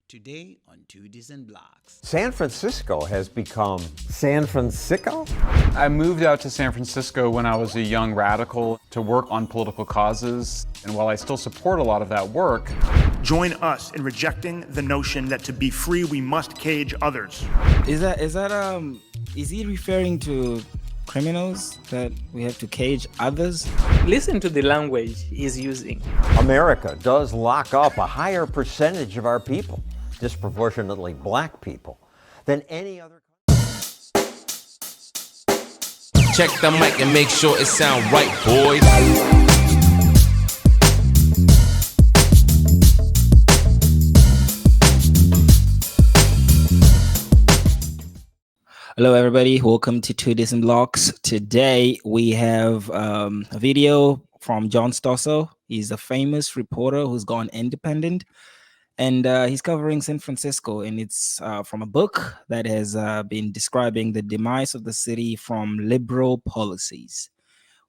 Today on Two Decent Blokes. San Francisco has become San Francisco? I moved out to San Francisco when I was a young radical to work on political causes, and while I still support a lot of that work, join us in rejecting the notion that to be free we must cage others. Is he referring to criminals that we have to cage others? Listen to the language he's using. America does lock up a higher percentage of our people, disproportionately black people, than any other country. Check the mic and make sure it sound right, boys. Hello, everybody. Welcome to Two Decent Blokes. Today, we have a video from John Stossel. He's a famous reporter who's gone independent, and he's covering San Francisco, and it's from a book that has been describing the demise of the city from liberal policies.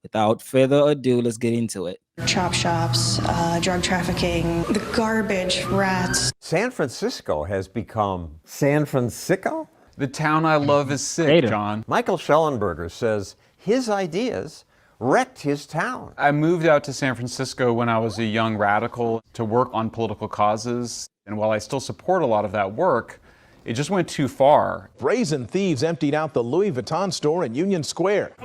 Without further ado, let's get into it. Chop shops, drug trafficking, the garbage, rats. San Francisco has become San Francisco? the town I love is sick, John. Michael Schellenberger says his ideas wrecked his town. I moved out to San Francisco when I was a young radical to work on political causes, and while I still support a lot of that work, it just went too far. Brazen thieves emptied out the Louis Vuitton store in Union Square.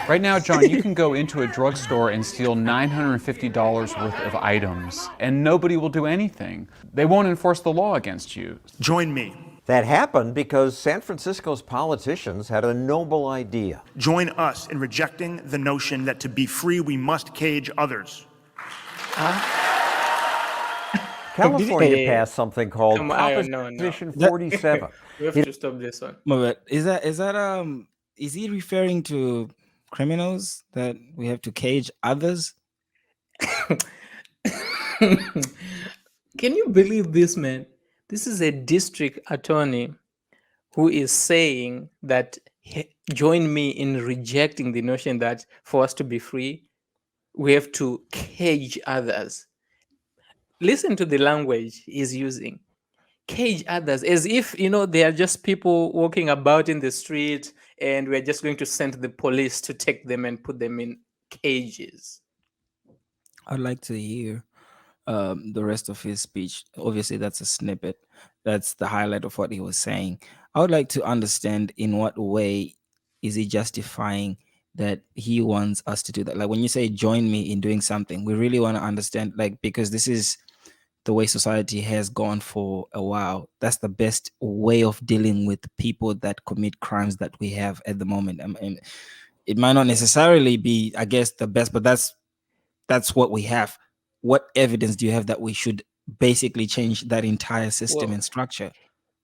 Right now, John, you can go into a drugstore and steal $950 worth of items, and nobody will do anything. They won't enforce the law against you. Join me. That happened because San Francisco's politicians had a noble idea. Join us in rejecting the notion that to be free we must cage others. California passed something called Proposition 47. We have to stop this one. But is he referring to criminals that we have to cage others? Can you believe this, man? This is a district attorney who is saying that join me in rejecting the notion that for us to be free, we have to cage others. Listen to the language he's using. Cage others, as if, they are just people walking about in the street and we're just going to send the police to take them and put them in cages. I'd like to hear the rest of his speech. Obviously, that's a snippet. That's the highlight of what he was saying. I would like to understand in what way is he justifying that he wants us to do that. Like when you say join me in doing something, we really want to understand, because this is the way society has gone for a while. That's the best way of dealing with people that commit crimes that we have at the moment. And it might not necessarily be, I guess, the best, but that's what we have. What evidence do you have that we should basically change that entire system and structure?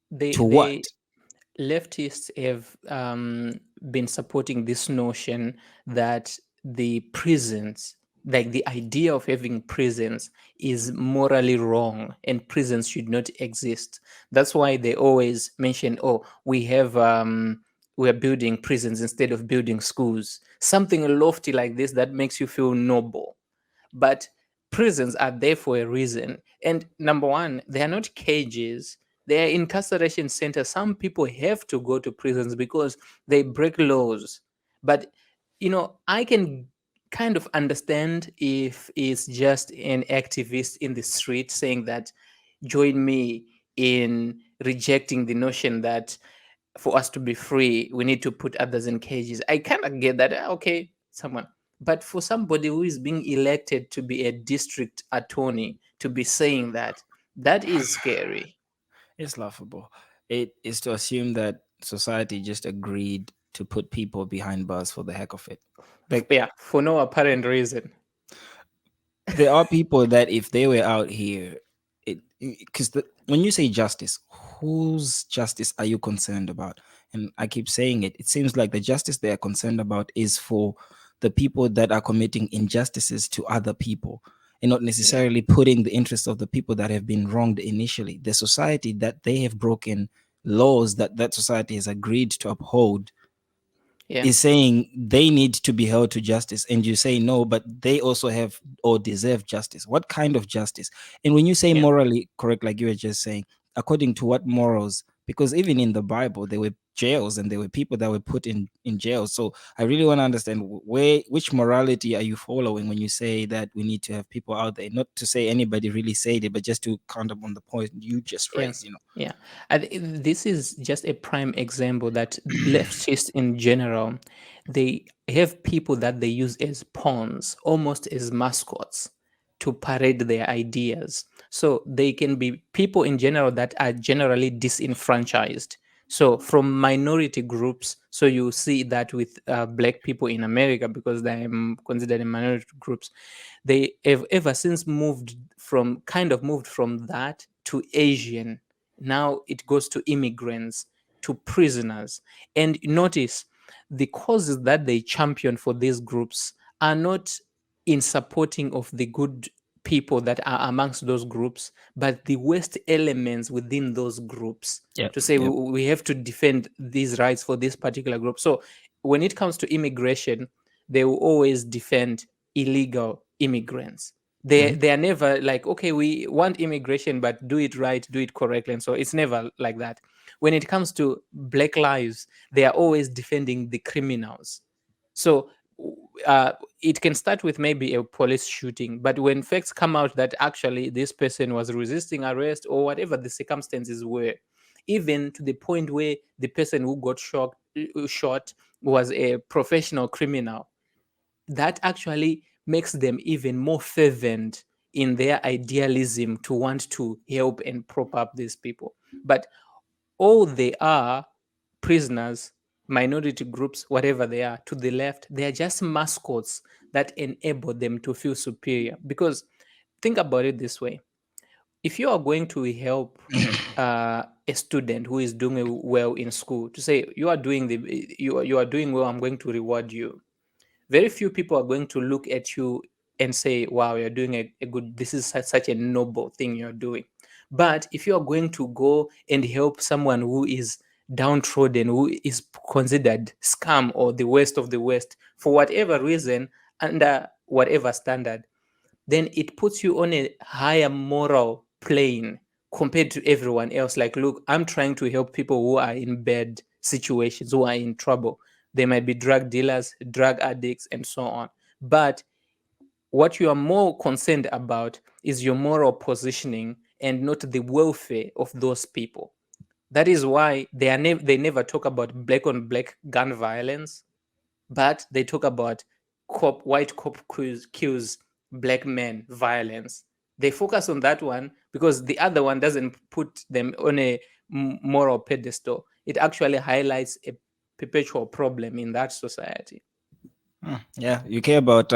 What? Leftists have been supporting this notion that the prisons, like the idea of having prisons, is morally wrong and prisons should not exist. That's why they always mention, we are building prisons instead of building schools. Something lofty like this that makes you feel noble. But prisons are there for a reason. And number one, they are not cages. They are incarceration centers. Some people have to go to prisons because they break laws. But, I can kind of understand if it's just an activist in the street saying that join me in rejecting the notion that for us to be free, we need to put others in cages. I kind of get that. Okay, someone. But for somebody who is being elected to be a district attorney to be saying that is scary. It's laughable. It is to assume that society just agreed to put people behind bars for the heck of it. For no apparent reason. There are people that if they were out here, because when you say justice, whose justice are you concerned about? And I keep saying it. It seems like the justice they are concerned about is for the people that are committing injustices to other people, and not necessarily putting the interests of the people that have been wronged initially. The society that they have broken laws that society has agreed to uphold. is saying they need to be held to justice, and you say no, but they also have or deserve justice. What kind of justice? And when you say morally correct, like you were just saying, according to what morals? Because even in the Bible, there were jails and there were people that were put in jail. So I really want to understand which morality are you following when you say that we need to have people out there? Not to say anybody really said it, but just to count up on the point you just raised. This is just a prime example that leftists in general, they have people that they use as pawns, almost as mascots, to parade their ideas. So they can be people in general that are generally disenfranchised. So from minority groups, so you see that with black people in America, because they are considered in minority groups, they have ever since moved from that to Asian. Now it goes to immigrants, to prisoners. And notice the causes that they champion for these groups are not in supporting of the good people that are amongst those groups, but the worst elements within those groups, to say we have to defend these rights for this particular group. So when it comes to immigration, they will always defend illegal immigrants. They are never like, okay, we want immigration, but do it right, do it correctly. And so it's never like that. When it comes to black lives, they are always defending the criminals. So it can start with maybe a police shooting, but when facts come out that actually this person was resisting arrest or whatever the circumstances were, even to the point where the person who got shot was a professional criminal, that actually makes them even more fervent in their idealism to want to help and prop up these people. But all they are, prisoners, minority groups, whatever they are, to the left, they are just mascots that enable them to feel superior. Because think about it this way: if you are going to help a student who is doing well in school, to say you are doing well, I'm going to reward you. Very few people are going to look at you and say, wow, you're doing a good, this is such a noble thing you're doing. But if you are going to go and help someone who is downtrodden, who is considered scum or the worst of the worst, for whatever reason, under whatever standard, then it puts you on a higher moral plane compared to everyone else. Like, look, I'm trying to help people who are in bad situations, who are in trouble. They might be drug dealers, drug addicts, and so on. But what you are more concerned about is your moral positioning and not the welfare of those people. That is why they never talk about black on black gun violence, but they talk about white cop kills black men violence. They focus on that one because the other one doesn't put them on a moral pedestal. It actually highlights a perpetual problem in that society. Yeah, you care about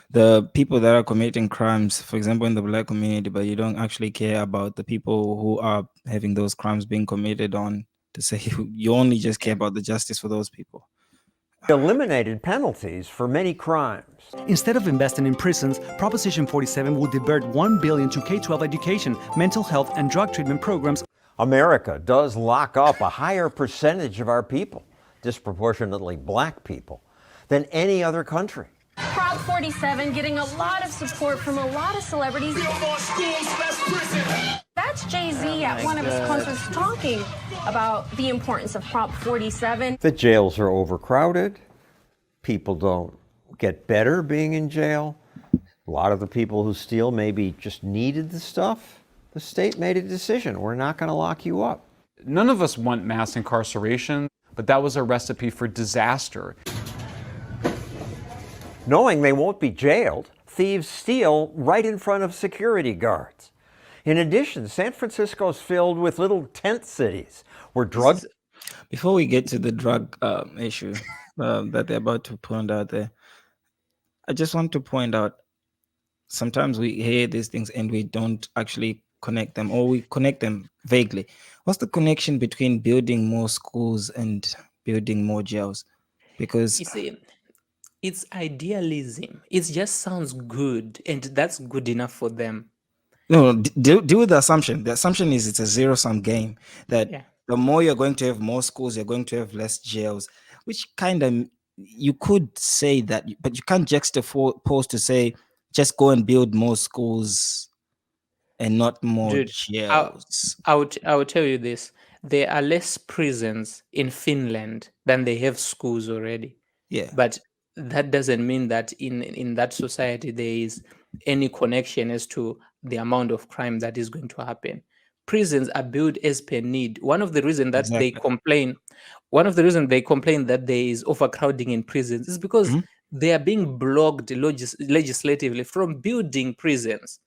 the people that are committing crimes, for example, in the black community, but you don't actually care about the people who are having those crimes being committed on. To say you only just care about the justice for those people. Eliminated penalties for many crimes. Instead of investing in prisons, Proposition 47 will divert $1 billion to K-12 education, mental health, and drug treatment programs. America does lock up a higher percentage of our people, disproportionately black people, than any other country. Prop 47 getting a lot of support from a lot of celebrities. That's Jay-Z at one of his concerts talking about the importance of Prop 47. The jails are overcrowded. People don't get better being in jail. A lot of the people who steal maybe just needed the stuff. The state made a decision. We're not going to lock you up. None of us want mass incarceration, but that was a recipe for disaster. Knowing they won't be jailed, thieves steal right in front of security guards. In addition, San Francisco is filled with little tent cities where drugs... Before we get to the drug issue that they're about to point out there, I just want to point out, sometimes we hear these things and we don't actually connect them, or we connect them vaguely. What's the connection between building more schools and building more jails? Because you see, it's idealism. It just sounds good, and that's good enough for them. No, deal with the assumption. The assumption is it's a zero-sum game, that the more you're going to have more schools, you're going to have less jails. which kind of, you could say that, but you can't juxtapose to say just go and build more schools and not more Dude, jails. I would tell you this. There are less prisons in Finland than they have schools already. Yeah. But that doesn't mean that in that society there is any connection as to the amount of crime that is going to happen. Prisons are built as per need. One of the reasons that they Exactly. complain, that there is overcrowding in prisons is because they are being blocked legislatively from building prisons.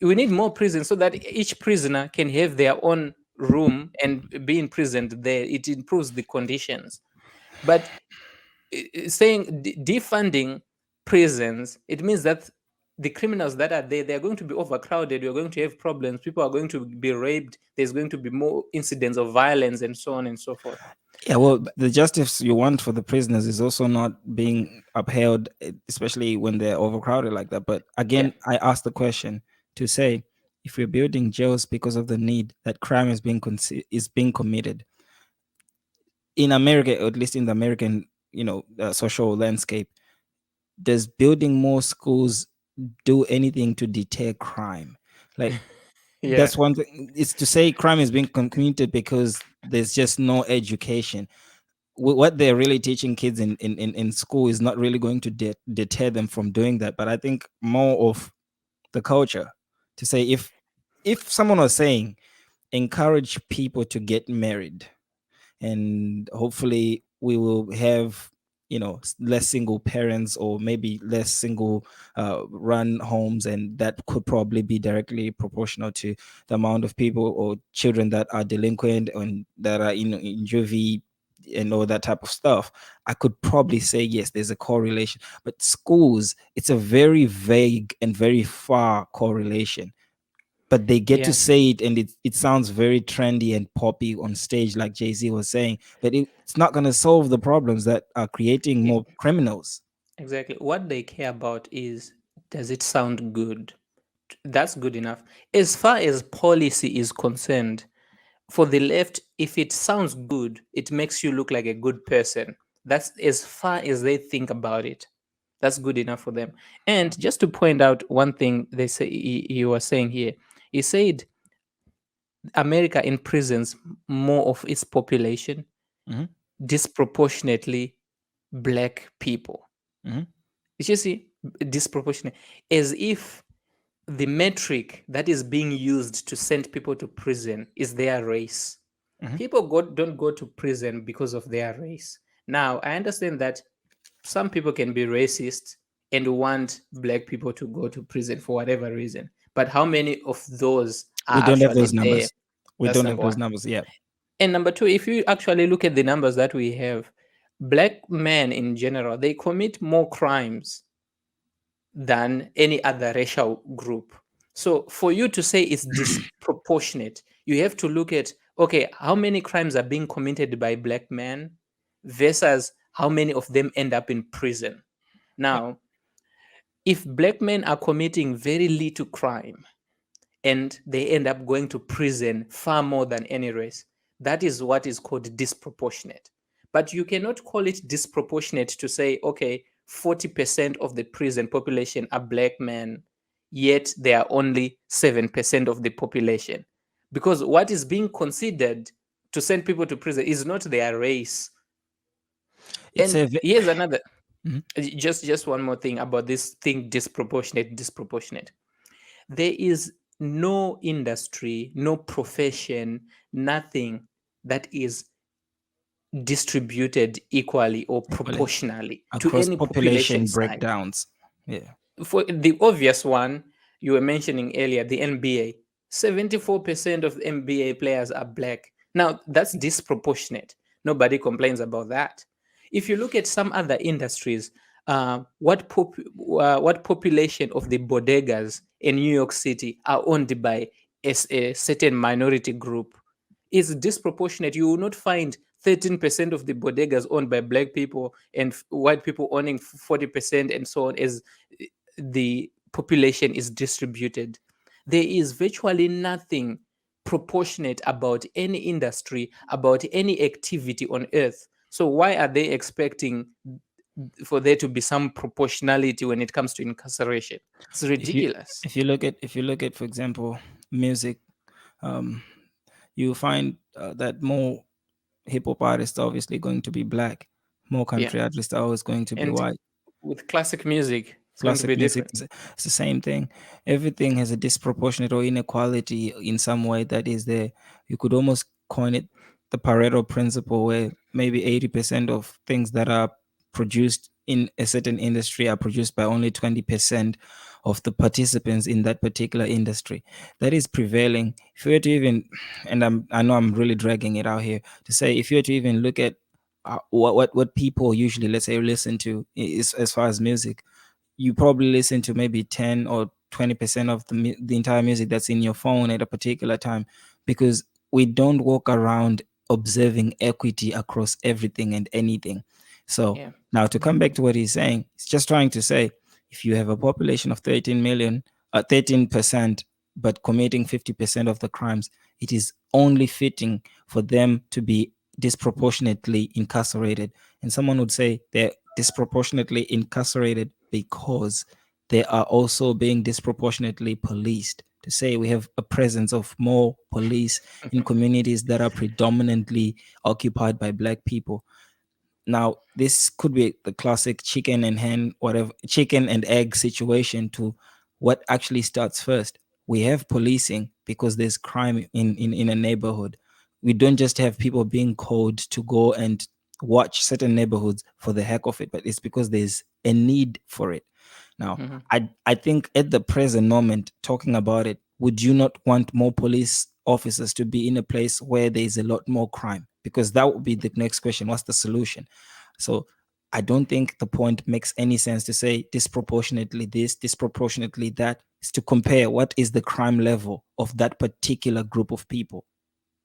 We need more prisons so that each prisoner can have their own room and be imprisoned there. It improves the conditions. But saying defunding prisons, it means that the criminals that are there, they're going to be overcrowded. We're going to have problems. People are going to be raped. There's going to be more incidents of violence and so on and so forth. Yeah, well, the justice you want for the prisoners is also not being upheld, especially when they're overcrowded like that. But again, I asked the question to say, if we're building jails because of the need that crime is being committed in America, or at least in the American, social landscape, does building more schools do anything to deter crime? Like, that's one thing. It's to say crime is being committed because there's just no education. What they're really teaching kids in school is not really going to deter them from doing that. But I think more of the culture to say, if someone was saying encourage people to get married, and hopefully we will have less single parents, or maybe less single run homes, and that could probably be directly proportional to the amount of people or children that are delinquent and that are in juvie and all that type of stuff. I could probably say yes, there's a correlation. But schools, it's a very vague and very far correlation. But they get to say it, and it sounds very trendy and poppy on stage, like Jay-Z was saying. But it's not going to solve the problems that are creating more criminals. Exactly. What they care about is, does it sound good? That's good enough. As far as policy is concerned, for the left, if it sounds good, it makes you look like a good person. That's as far as they think about it. That's good enough for them. And just to point out one thing, they say you were saying here, he said America imprisons more of its population, disproportionately black people. You see, disproportionate, as if the metric that is being used to send people to prison is their race. People don't go to prison because of their race. Now, I understand that some people can be racist and want black people to go to prison for whatever reason. But how many of those are We don't have actually those numbers. there? We That's don't have number those one. numbers. Yeah. And number two, if you actually look at the numbers that we have, black men in general, they commit more crimes than any other racial group. So for you to say it's disproportionate, you have to look at, okay, how many crimes are being committed by black men versus how many of them end up in prison. Now, if black men are committing very little crime and they end up going to prison far more than any race, that is what is called disproportionate. But you cannot call it disproportionate to say, okay, 40% of the prison population are black men, yet they are only 7% of the population. Because what is being considered to send people to prison is not their race. It's And here's another, just one more thing about this thing, disproportionate. There is no industry, no profession, nothing that is distributed equally or proportionally to across any population size. breakdowns. Yeah. For the obvious one you were mentioning earlier, the NBA, 74% of the NBA players are black. Now, that's disproportionate. Nobody complains about that. If you look at some other industries, what population of the bodegas in New York City are owned by a certain minority group is disproportionate. You will not find 13% of the bodegas owned by black people and white people owning 40% and so on, as the population is distributed. There is virtually nothing proportionate about any industry, about any activity on earth So why are they expecting for there to be some proportionality when it comes to incarceration? It's ridiculous. If you look at, for example, music, you find that more hip hop artists are obviously going to be black, more country artists are always going to be And white. with classic music, it's going to Classic be music, different. it's the same thing. Everything has a disproportionate or inequality in some way that is there. You could almost coin it the Pareto Principle, where maybe 80% of things that are produced in a certain industry are produced by only 20% of the participants in that particular industry. That is prevailing. If you were to even, and I know I'm really dragging it out here to say, if you were to even look at what people usually, let's say, listen to is as far as music, you probably listen to maybe 10 or 20% of the entire music that's in your phone at a particular time, because we don't walk around observing equity across everything and anything. So now to come back to what he's saying, he's just trying to say, if you have a population of 13 million, 13%, but committing 50% of the crimes, it is only fitting for them to be disproportionately incarcerated. And someone would say they're disproportionately incarcerated because they are also being disproportionately policed. To say we have a presence of more police in communities that are predominantly occupied by black people. Now, this could be the classic chicken and hen, whatever, chicken and egg situation to what actually starts first. We have policing because there's crime in a neighborhood. We don't just have people being called to go and watch certain neighborhoods for the heck of it, but it's because there's a need for it. Now, I think at the present moment, talking about it, would you not want more police officers to be in a place where there's a lot more crime? Because that would be the next question. What's the solution? So I don't think the point makes any sense to say disproportionately this, disproportionately that. Is to compare what is the crime level of that particular group of people.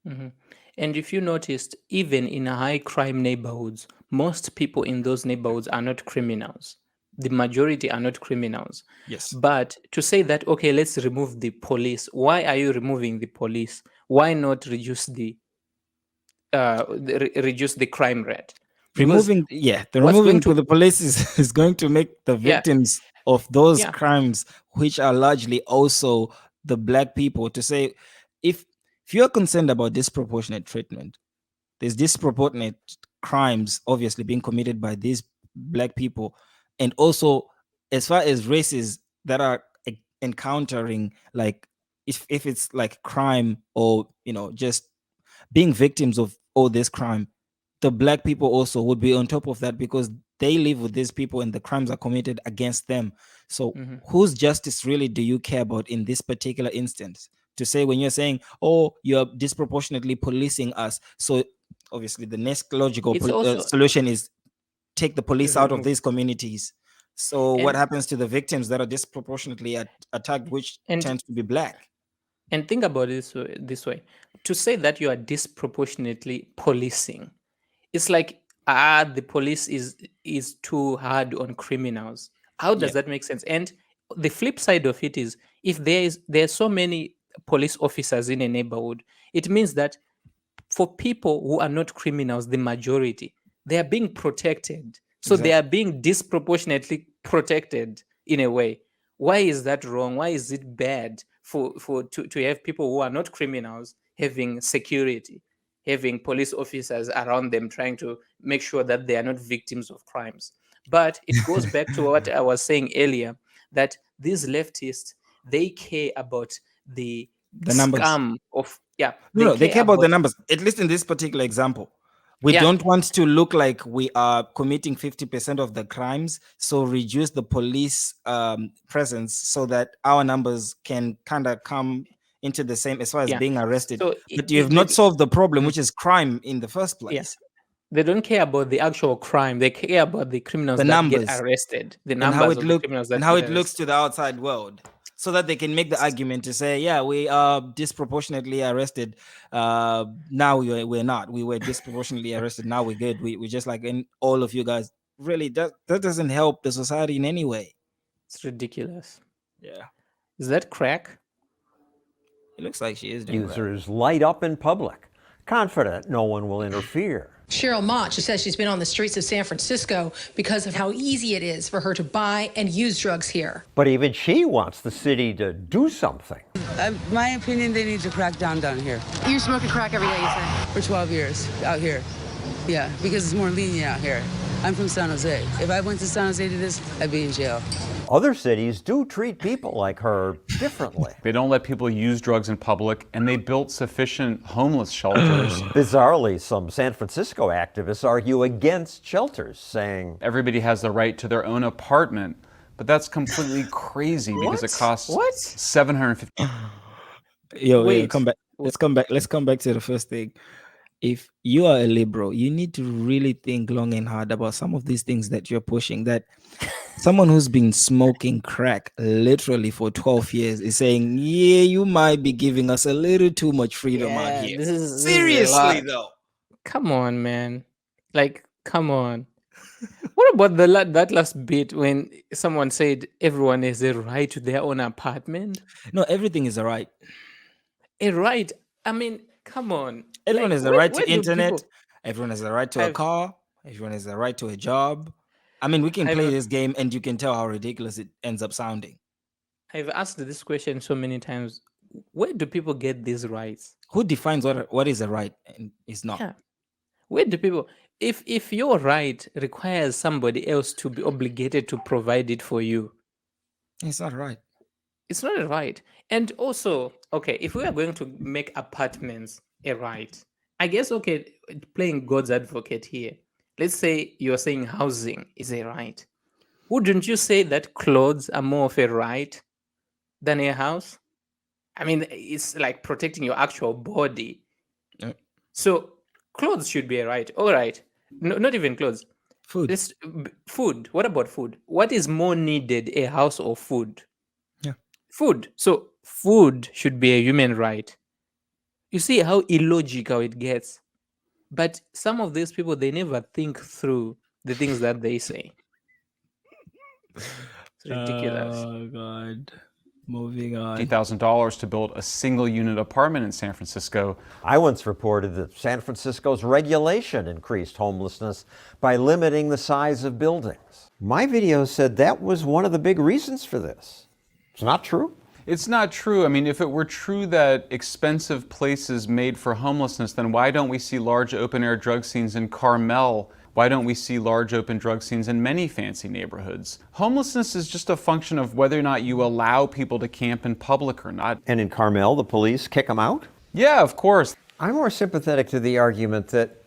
And if you noticed, even in high crime neighborhoods, most people in those neighborhoods are not criminals. The majority are not criminals. Yes. But to say that, okay, let's remove the police. Why are you removing the police? Why not reduce the crime rate? Because Removing what's going to the police is going to make the victims of those crimes, which are largely also the black people, to say, if you're concerned about disproportionate treatment, there's disproportionate crimes obviously being committed by these black people, and also as far as races that are encountering, like if it's like crime or just being victims of all this crime, the black people also would be on top of that because they live with these people and the crimes are committed against them. So whose justice really do you care about in this particular instance? To say, when you're saying, oh, you're disproportionately policing us, so obviously the next logical solution is take the police out of these communities. So what happens to the victims that are disproportionately attacked, which tends to be black? And think about it this way. To say that you are disproportionately policing, it's like, the police is too hard on criminals. How does that make sense? And the flip side of it is, if there are so many police officers in a neighborhood, it means that for people who are not criminals, the majority, they are being protected. So they are being disproportionately protected in a way. Why is that wrong? Why is it bad to have people who are not criminals having security, having police officers around them trying to make sure that they are not victims of crimes? But it goes back to what I was saying earlier, that these leftists, they care about the numbers. scam of they care about the numbers. At least in this particular example, we don't want to look like we are committing 50% of the crimes, so reduce the police presence so that our numbers can kind of come into the same as far as being arrested. So but you have not solved the problem, which is crime in the first place. They don't care about the actual crime. They care about the criminals that get arrested, the numbers of the criminals that and how it looks to the outside world, so that they can make the argument to say, yeah, we are disproportionately arrested. Now we're not. We were disproportionately arrested. Now we're good. We just like in all of you guys. Really, that doesn't help the society in any way. It's ridiculous. Yeah. Is that crack? It looks like she is doing Users light up in public, confident no one will interfere. Cheryl Mott, she says she's been on the streets of San Francisco because of how easy it is for her to buy and use drugs here. But even she wants the city to do something. My opinion, they need to crack down here. You're smoking crack every day, you say? For 12 years out here. Yeah, because it's more lenient out here. I'm from San Jose. If I went to San Jose to do this, I'd be in jail. Other cities do treat people like her differently. They don't let people use drugs in public, and they built sufficient homeless shelters. Bizarrely, some San Francisco activists argue against shelters, saying everybody has the right to their own apartment, but that's completely crazy because it costs $750. Wait, come back. Let's come back to the first thing. If you are a liberal, you need to really think long and hard about some of these things that you're pushing. That someone who's been smoking crack literally for 12 years is saying, yeah, you might be giving us a little too much freedom out here. Seriously, though. Come on, man. Like, come on. What about that last bit when someone said everyone has a right to their own apartment? No, everything is a right. A right? I mean, come on. Everyone Like, has the where- right where to do internet. people- Everyone has the right to a I've- car. Everyone has the right to a job. I mean, we can play this game and you can tell how ridiculous it ends up sounding. I've asked this question so many times. Where do people get these rights? Who defines what is a right and is not? Yeah. Where do people, if your right requires somebody else to be obligated to provide it for you, It's not right. it's not a right. And also, okay, if we are going to make apartments a right, I guess, okay, playing God's advocate here, let's say you're saying housing is a right. Wouldn't you say that clothes are more of a right than a house? I mean, it's like protecting your actual body. Yep. So clothes should be a right. All right. No, not even clothes. Food. Food. What about food? What is more needed, a house or food? Yeah. Food. So food should be a human right. You see how illogical it gets. But some of these people, they never think through the things that they say. It's ridiculous. Oh, God. Moving on. $50,000 to build a single unit apartment in San Francisco. I once reported that San Francisco's regulation increased homelessness by limiting the size of buildings. My video said that was one of the big reasons for this. It's not true. It's not true. I mean, if it were true that expensive places made for homelessness, then why don't we see large open-air drug scenes in Carmel? Why don't we see large open drug scenes in many fancy neighborhoods? Homelessness is just a function of whether or not you allow people to camp in public or not. And in Carmel, the police kick them out? Yeah, of course. I'm more sympathetic to the argument that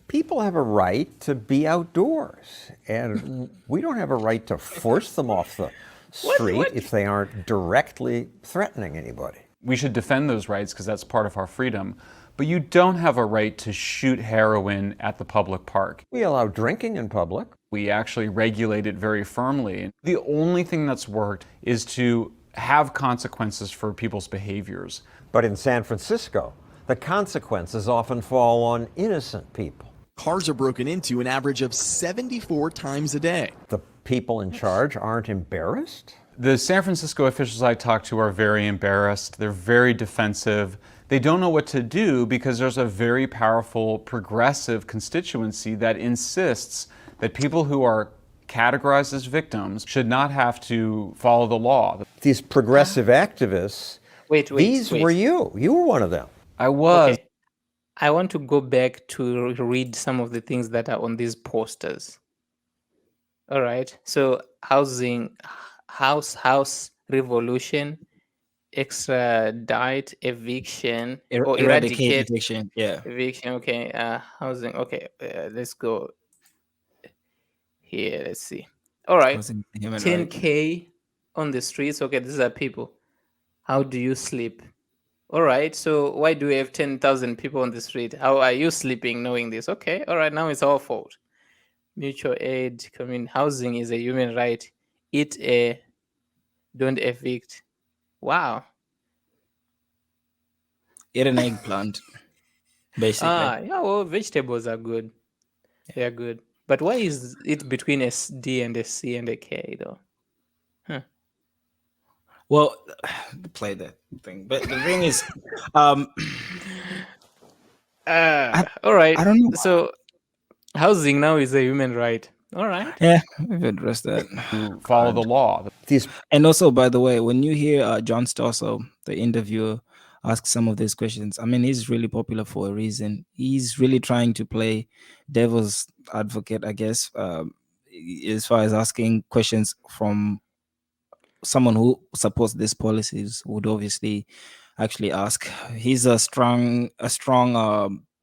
people have a right to be outdoors, and we don't have a right to force them off the street if they aren't directly threatening anybody. We should defend those rights because that's part of our freedom. But you don't have a right to shoot heroin at the public park. We allow drinking in public. We actually regulate it very firmly. The only thing that's worked is to have consequences for people's behaviors. But in San Francisco, the consequences often fall on innocent people. Cars are broken into an average of 74 times a day. The people in charge aren't embarrassed? The San Francisco officials I talk to are very embarrassed. They're very defensive. They don't know what to do because there's a very powerful progressive constituency that insists that people who are categorized as victims should not have to follow the law. These progressive activists, these were you. You were one of them. I was. Okay. I want to go back to read some of the things that are on these posters. All right. So housing, house revolution, extradite, eviction, or eradicate eviction. Yeah. Eviction. Okay. Housing. Okay. Let's go here. Let's see. All right. 10K on the streets. Okay. These are people. How do you sleep? All right. So why do we have 10,000 people on the street? How are you sleeping knowing this? Okay. All right. Now it's our fault. Mutual aid, housing is a human right. Eat a, don't evict. Wow. Eat an eggplant, basically. Yeah, well, vegetables are good. They are good. But why is it between a D and a C and a K, though? Huh. Well, play that thing. But the thing is, all right. I don't know. So Housing now is a human right. All right. Yeah, we've addressed that. Follow the law. And also, by the way, when you hear John Stossel, the interviewer, ask some of these questions, I mean, he's really popular for a reason. He's really trying to play devil's advocate, I guess, as far as asking questions from someone who supports these policies would obviously actually ask. He's a strong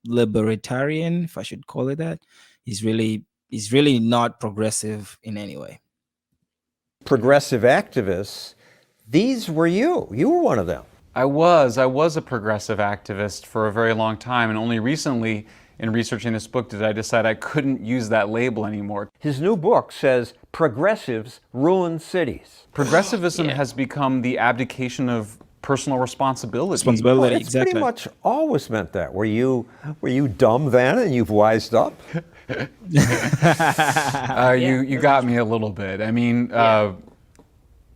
libertarian, if I should call it that. He's really not progressive in any way. Progressive activists, these were you. You were one of them. I was a progressive activist for a very long time, and only recently, in researching this book, did I decide I couldn't use that label anymore. His new book says progressives ruin cities. Progressivism has become the abdication of personal responsibility. Well, it's pretty much always meant that. Were you dumb then and you've wised up? You got me a little bit. I mean,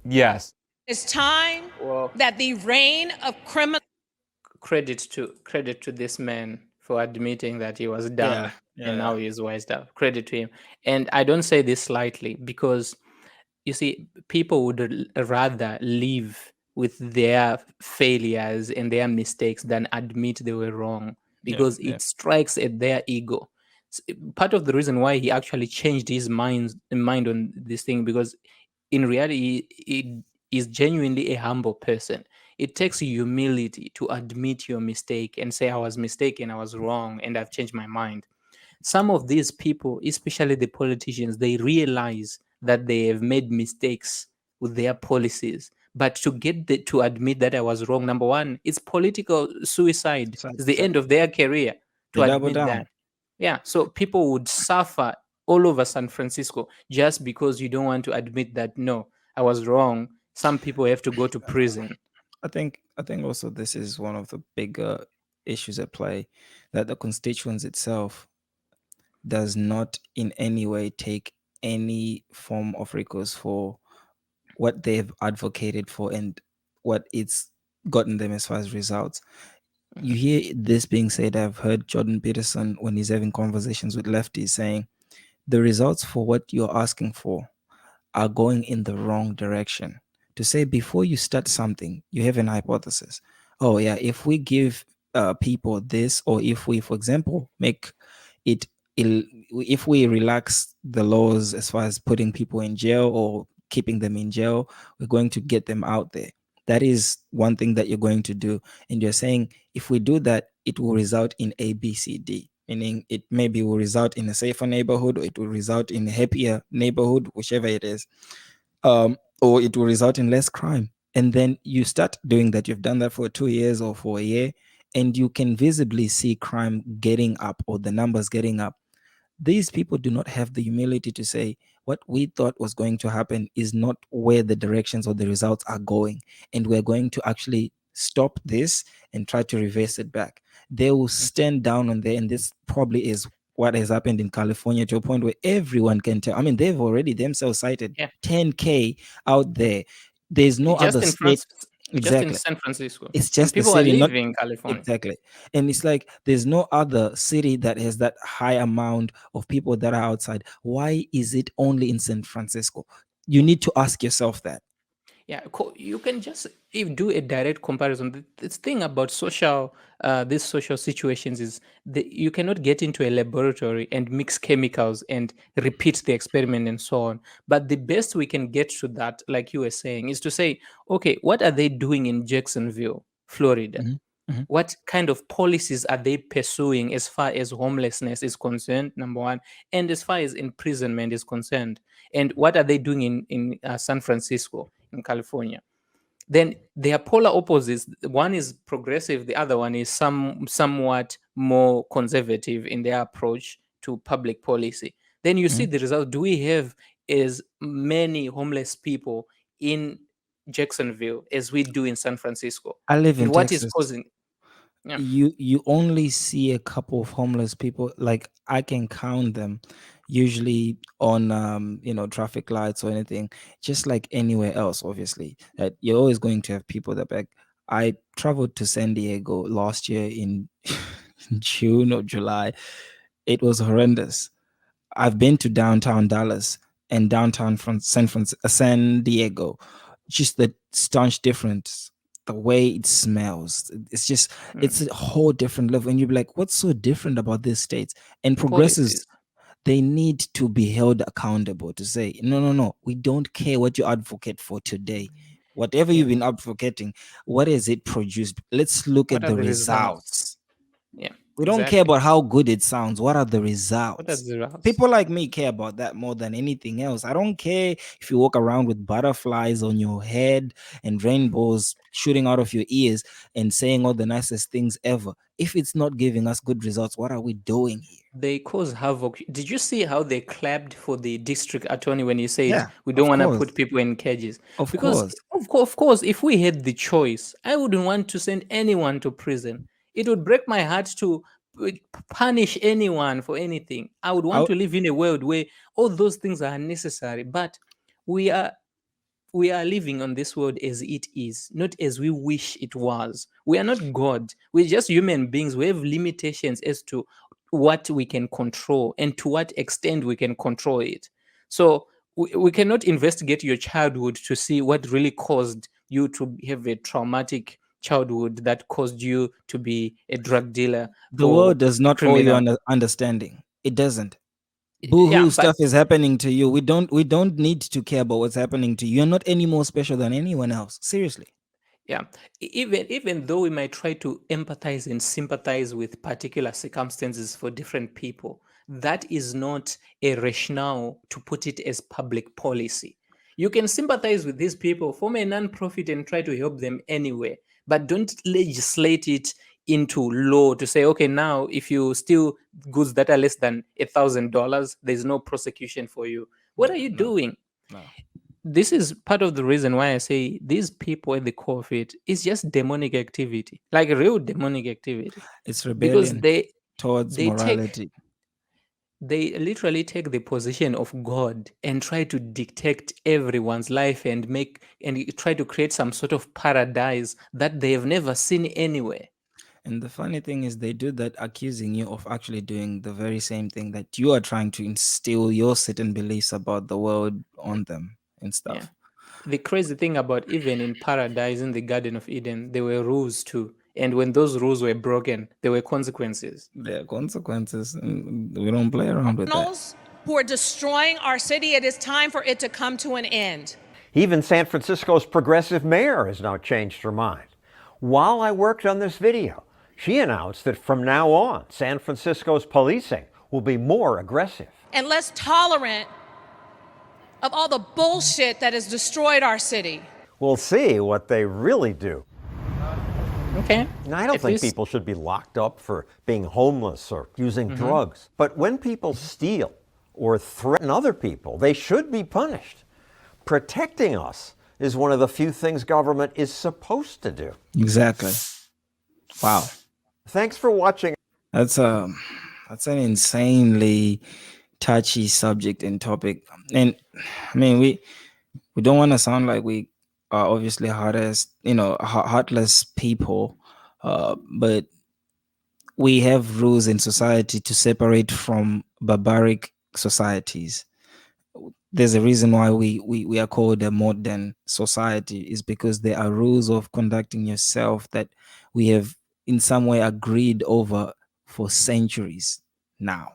yes. It's time that the reign of criminal. Credit to this man for admitting that he was dumb and now he is wised up. Credit to him. And I don't say this lightly because, you see, people would rather live with their failures and their mistakes than admit they were wrong because it strikes at their ego. Part of the reason why he actually changed his mind on this thing, because in reality, he is genuinely a humble person. It takes humility to admit your mistake and say, I was mistaken, I was wrong, and I've changed my mind. Some of these people, especially the politicians, they realize that they have made mistakes with their policies. But to to admit that I was wrong, number one, it's political suicide. It's the end of their career to admit that. Yeah, so people would suffer all over San Francisco just because you don't want to admit that, no, I was wrong. Some people have to go to prison. I think also this is one of the bigger issues at play, that the constituents itself does not in any way take any form of recourse for what they've advocated for and what it's gotten them as far as results. You hear this being said, I've heard Jordan Peterson, when he's having conversations with lefties, saying the results for what you're asking for are going in the wrong direction. To say before you start something, you have an hypothesis. Oh yeah, if we give people this, or if we, for example, make it, if we relax the laws as far as putting people in jail or keeping them in jail, we're going to get them out there. That is one thing that you're going to do. And you're saying, if we do that, it will result in A, B, C, D. Meaning it maybe will result in a safer neighborhood, or it will result in a happier neighborhood, whichever it is. Or it will result in less crime. And then you start doing that. You've done that for 2 years or for a year, and you can visibly see crime getting up or the numbers getting up. These people do not have the humility to say, what we thought was going to happen is not where the directions or the results are going. And we're going to actually stop this and try to reverse it back. They will stand down on there, and this probably is what has happened in California, to a point where everyone can tell. I mean, they've already themselves cited 10K out there. There's no just other state. Just in San Francisco. It's just people the city, are living in California. Exactly. And it's like there's no other city that has that high amount of people that are outside. Why is it only in San Francisco? You need to ask yourself that. Yeah, you can just do a direct comparison. The thing about these social situations is that you cannot get into a laboratory and mix chemicals and repeat the experiment and so on. But the best we can get to that, like you were saying, is to say, okay, what are they doing in Jacksonville, Florida? What kind of policies are they pursuing as far as homelessness is concerned, number one, and as far as imprisonment is concerned? And what are they doing in San Francisco, in California? Then they are polar opposites. One is progressive, the other one is somewhat more conservative in their approach to public policy. Then you see the result. Do we have as many homeless people in Jacksonville as we do in San Francisco? I live in and what Texas. is causing? Yeah. You only see a couple of homeless people, like I can count them, usually on traffic lights or anything, just like anywhere else. Obviously, that you're always going to have people that beg. I traveled to San Diego last year in June or July. It was horrendous. I've been to downtown Dallas and downtown from San Diego. Just the staunch difference, the way it smells. It's just it's a whole different level. And you'd be like, what's so different about these states? And progressives, Policies. they need to be held accountable to say, no, we don't care what you advocate for today. Whatever you've been advocating, what has it produced? Let's look What at are the the results? results. Yeah, We don't care about how good it sounds. What are the What are results? the results? People like me care about that more than anything else. I don't care if you walk around with butterflies on your head and rainbows shooting out of your ears and saying all the nicest things ever. If it's not giving us good results, what are we doing here? They cause havoc. Did you see how they clapped for the district attorney when he said Yeah, we don't of want to course. put people in cages? Of Because course. of course, if we had the choice, I wouldn't want to send anyone to prison. It would break my heart to punish anyone for anything. I would want to live in a world where all those things are unnecessary. But we are living on this world as it is, not as we wish it was. We are not God. We're just human beings. We have limitations as to what we can control and to what extent we can control it. So we cannot investigate your childhood to see what really caused you to have a traumatic childhood that caused you to be a drug dealer The or world does not owe you criminal. understanding. It doesn't. Yeah, Boo-hoo but stuff is happening to you. We don't need to care about what's happening to you. You're not any more special than anyone else. Seriously. yeah, even though we might try to empathize and sympathize with particular circumstances for different people, that is not a rationale to put it as public policy. You can sympathize with these people, form a non-profit and try to help them anyway, but don't legislate it into law to say, okay, now if you steal goods that are less than $1,000, there's no prosecution for you. What are you doing? No. This is part of the reason why I say these people at the core of it is just demonic activity, like real demonic activity. It's Because rebellion towards they morality. they literally take the position of God and try to dictate everyone's life and try to create some sort of paradise that they have never seen anywhere. And the funny thing is, they do that accusing you of actually doing the very same thing that you are trying to instill your certain beliefs about the world on them and stuff. Yeah. The crazy thing about even in paradise in the Garden of Eden, there were rules too. And when those rules were broken, there were consequences. There are consequences, and we don't play around with that. Who are destroying our city, it is time for it to come to an end. Even San Francisco's progressive mayor has now changed her mind. While I worked on this video, she announced that from now on, San Francisco's policing will be more aggressive. And less tolerant of all the bullshit that has destroyed our city. We'll see what they really do. Okay. Now, I don't think people should be locked up for being homeless or using drugs. But when people steal or threaten other people, they should be punished. Protecting us is one of the few things government is supposed to do. Exactly. Wow. Thanks for watching. That's an insanely touchy subject and topic. And I mean, we don't want to sound like we are obviously heartless people, but we have rules in society to separate from barbaric societies. There's a reason why we are called a modern society, is because there are rules of conducting yourself that we have in some way agreed over for centuries now.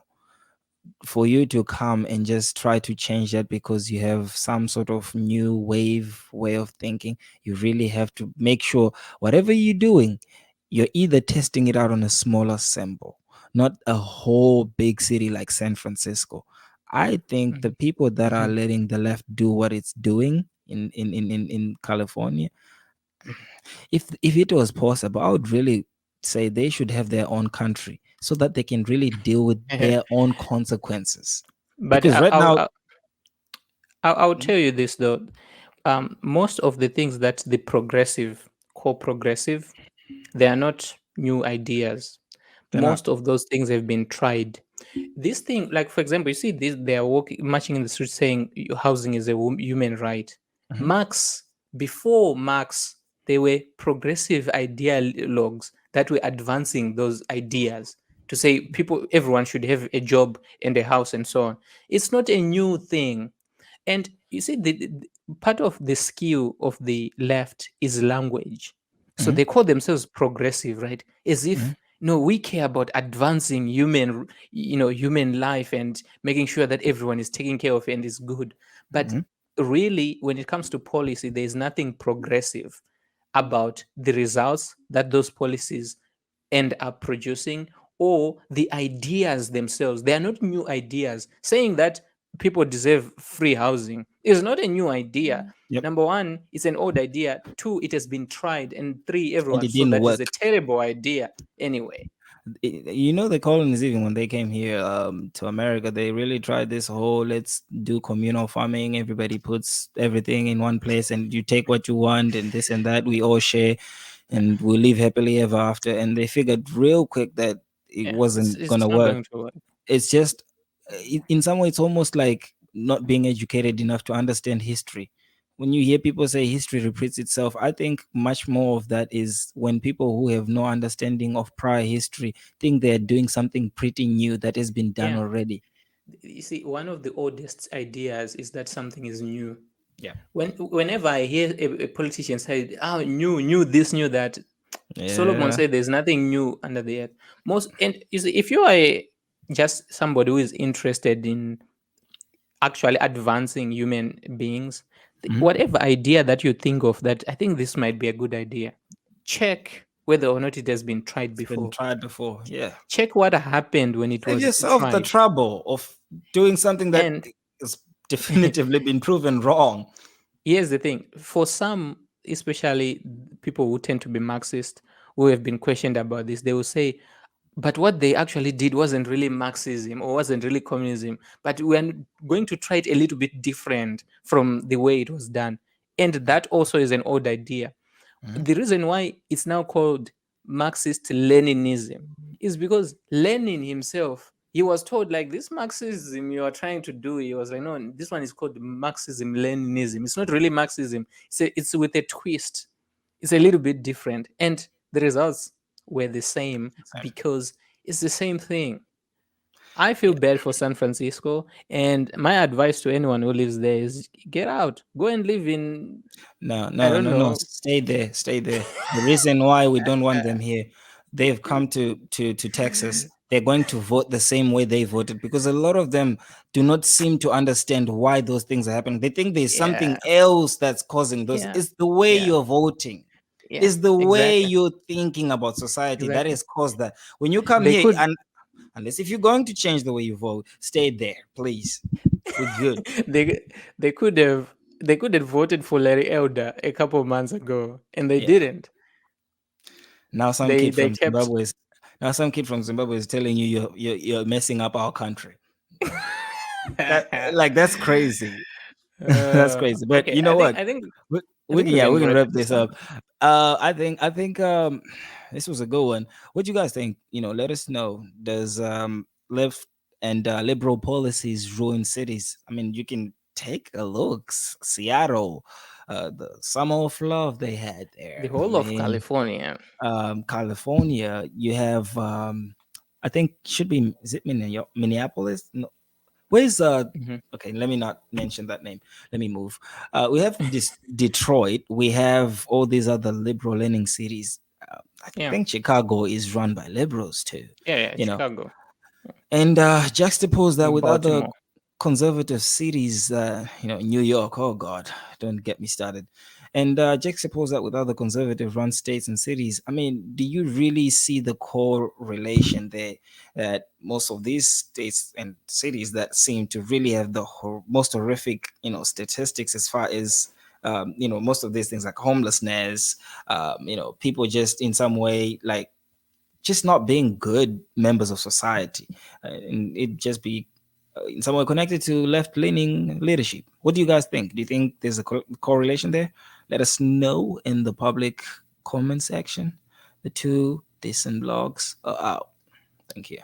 For you to come and just try to change that because you have some sort of new way of thinking, you really have to make sure whatever you're doing, you're either testing it out on a smaller sample, not a whole big city like San Francisco. I think the people that are letting the left do what it's doing in California, if it was possible, I would really say they should have their own country so that they can really deal with their own consequences. But Because right now, I'll tell you this though. Most of the things that the progressive, co-progressive, they are not new ideas. Most of those things have been tried. This thing, like for example, you see this, they are marching in the streets saying housing is a human right. Before Marx, there were progressive ideologues that were advancing those ideas. to say everyone should have a job and a house and so on. It's not a new thing. And you see, the part of the skill of the left is language. So they call themselves progressive, right? As if no, we care about advancing human life and making sure that everyone is taken care of and is good. But really, when it comes to policy, there is nothing progressive about the results that those policies end up producing or the ideas themselves. They are not new ideas. Saying that people deserve free housing is not a new idea. Number one, it's an old idea. Two, it has been tried. And three, everyone it saw didn't that is work. a terrible idea anyway. You know, the colonies, even when they came here to America, they really tried this whole let's do communal farming. Everybody puts everything in one place and you take what you want and this and that. We all share and we live happily ever after. And they figured real quick that it wasn't It's going to not work. going to work. It's just, in some way, it's almost like not being educated enough to understand history. When you hear people say history repeats itself, I think much more of that is when people who have no understanding of prior history think they're doing something pretty new that has been done already. You see, one of the oldest ideas is that something is new. Yeah. Whenever I hear a politician say, "Oh, new this, new that," Solomon said, "There's nothing new under the earth." And you see, if you are just somebody who is interested in actually advancing human beings, whatever idea that you think of that I think this might be a good idea, check whether or not it has been tried before. Yeah. Check what happened when it Save was yourself the tried. trouble of doing something that has definitively been proven wrong. Here's the thing. For some, especially people who tend to be Marxist, who have been questioned about this, they will say, but what they actually did wasn't really Marxism or wasn't really communism, but we're going to try it a little bit different from the way it was done. And that also is an old idea. The reason why it's now called Marxist Leninism is because Lenin himself, he was told like this Marxism you are trying to do, he was like, no, this one is called Marxism Leninism. It's not really Marxism. It's with a twist. It's a little bit different. And the results were the same because it's the same thing. I feel bad for San Francisco, and my advice to anyone who lives there is get out, go and live in. No. Stay there. The reason why we don't want them here, they've come to Texas. They're going to vote the same way they voted because a lot of them do not seem to understand why those things are happening. They think there's something else that's causing those. It's the way you're voting. It's the way you're thinking about society that has caused that. When you come here, unless if you're going to change the way you vote, stay there, please. We're good. They could have voted for Larry Elder a couple of months ago, and they didn't. Now some kid from Zimbabwe is telling you you're messing up our country. That's crazy. That's crazy. But okay, you know what? I think we can wrap this up. I think this was a good one. What do you guys think? Let us know. Does left and liberal policies ruin cities? I mean, you can take a look. Seattle, the summer of love they had there. The whole of California. California, you have I think should be, is it Minneapolis? No. Where's okay, let me not mention that name. Let me move. We have this Detroit. We have all these other liberal leaning cities. I think Chicago is run by liberals too. Chicago. And juxtapose that with Baltimore. other conservative cities, New York. Oh God, don't get me started. And juxtapose that with other conservative run states and cities. I mean, do you really see the correlation there that most of these states and cities that seem to really have the most horrific, statistics as far as most of these things like homelessness, people just in some way like just not being good members of society, and it just be in some way connected to left-leaning leadership. What do you guys think? Do you think there's a correlation there? Let us know in the public comment section. The two Decent Blokes are out. Thank you.